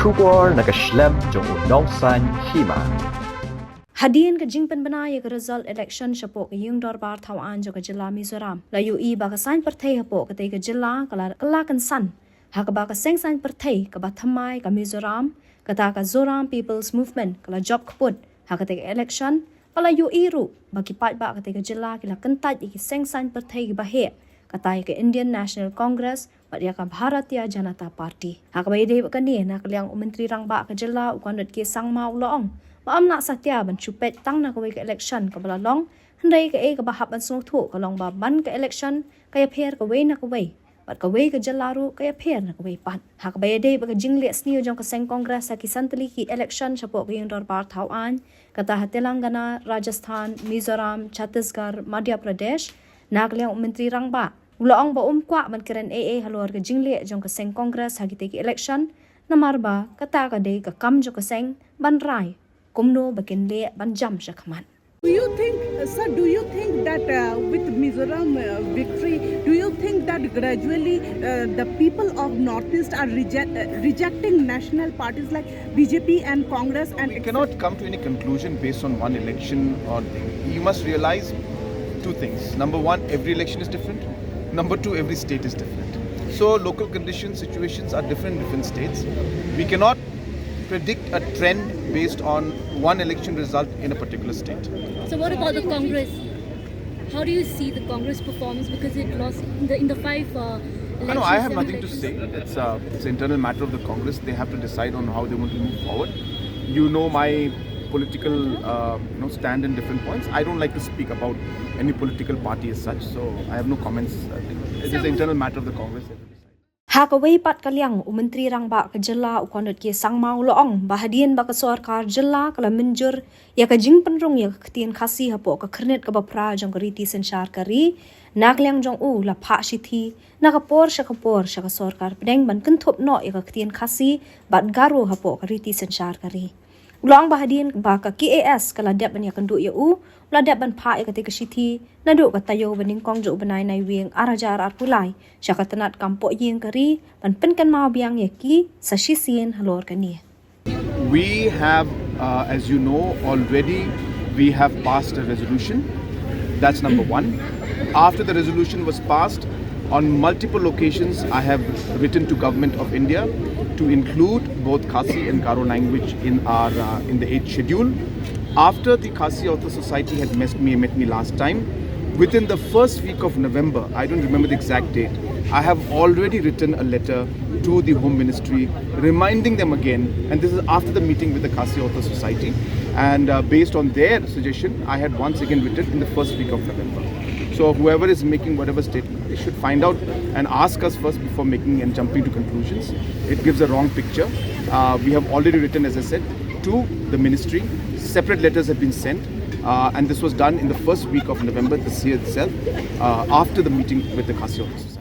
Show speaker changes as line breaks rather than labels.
Shubor nakaslem jong unong san Hima.
Hadian ka jingpen banaya ka result election siya po ka yung dorbar tawaan jo ka Jylla Mizoram. Layu i ba ka sign partay hapo ka tay ka Jylla kalakan san. Ha ka ba ka Seng sign partay ka ba thamay ka Mizoram ka ta ka Zoram People's Movement kala job kapod. Ha ka tay ka election kala yu iru ba kipat ba ka tay ka Jylla kila kentaj i Seng sign partay ka bahe. Katay ka Indian National Congress pat ya ka Bharatiya Janata Party. Ha ka ba ide ba kani na kalyang Myntri Rangbah ka Jylla ukwanot ki sangma uloong. Maam nak satya ban chupet tang na kawai ka election ka balalong handai ka ka bahap ban sung thu ka long ba ban ka election kaya pher ka wei na kawai pat kawai ka Jylla ru kaya pher na kawai pat ha ka bayade ba ka Jingleh Sniew jong ka Seng Congress sa kisan Tylli ki election sa po ka yung dorbar tawaan kata Telangana, Rajasthan, Mizoram, Chhattisgarh, Madhya Pradesh naglyang Myntri Rangbah Uloong ba Kwah man Kren Eiei Halor ka Jingleh jong ka Seng Congress hagite ki election namar ba kata ka day ka kam jo ka Seng ban rai kumno bakin le ban jam siya kaman.
Do you think that with Mizoram victory, do you think that gradually the people of Northeast are rejecting national parties like BJP and Congress? And
we cannot come to any conclusion based on one election or thing. You must realize two things. Number one, every election is different. Number two, every state is different. So local conditions, situations are different in different states. We cannot predict a trend based on one election result in a particular state.
So what about the Congress? How do you see the Congress performance because it lost in the five elections?
No, I have nothing to say. It's an internal matter of the Congress. They have to decide on how they want to move forward. You know my political stand in different points. I don't like to speak about any political party as such, so I have no comments. It is the internal matter of the Congress.
Ha ka wei pat kalyang Myntri Rangbah ka Jylla ukwanot ki sangma uloong bahadian ba ka sarkar Jylla kala minjur ya ka jing penrong ya ka tian khasi hapo ka khrenet ka bapra jong ka riti senchar kari naklyang jong la pha shithi na ka por sha ka sarkar pedeng ban kenthop no ya ka tian khasi bat garo hapo ka riti senchar kari uloong bahadian ba ka KAS kala dep ban ya kan du ya la dep ban pha ya ka te ka shithi na du ka tayo baning kong jo banai nai wieng arajar ar pulai sya ka tanat kampo yeng kari ban pen kan mau biang ye ki sa shisien halor kani.
We have, as you know, already we have passed a resolution. That's number one. After the resolution was passed, on multiple occasions I have written to Government of India to include both Khasi and Garo language in the 8th schedule. After the Khasi Author Society had met me last time, within the first week of November, I don't remember the exact date, I have already written a letter to the Home Ministry reminding them again, and this is after the meeting with the Khasi Author Society, and based on their suggestion, I had once again written in the first week of November. So whoever is making whatever statement, they should find out and ask us first before making and jumping to conclusions. It gives a wrong picture. We have already written, as I said, to the ministry. Separate letters have been sent. And this was done in the first week of November this year itself, after the meeting with the Khasi Author Society.